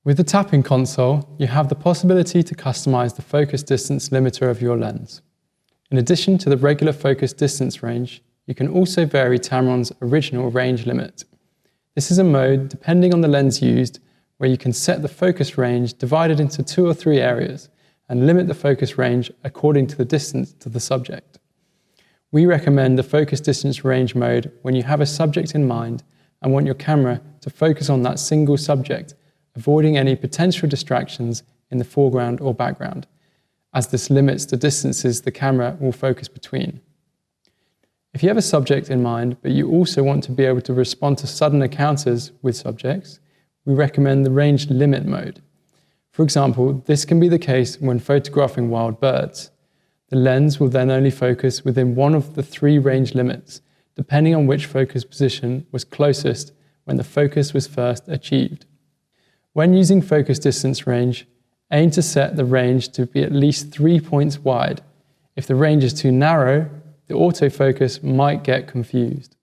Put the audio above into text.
With the tap-in console, you have the possibility to customize the focus distance limiter of your lens. In addition to the regular focus distance range, you can also vary Tamron's original range limit. This is a mode, depending on the lens used, where you can set the focus range divided into 2 or 3 areas and limit the focus range according to the distance to the subject. We recommend the focus distance range mode when you have a subject in mind and want your camera to focus on that single subject, avoiding any potential distractions in the foreground or background, as this limits the distances the camera will focus between. If you have a subject in mind, but you also want to be able to respond to sudden encounters with subjects, we recommend the range limit mode. For example, this can be the case when photographing wild birds. The lens will then only focus within one of the 3 range limits, depending on which focus position was closest when the focus was first achieved. When using focus distance range, aim to set the range to be at least 3 points wide. If the range is too narrow, the autofocus might get confused.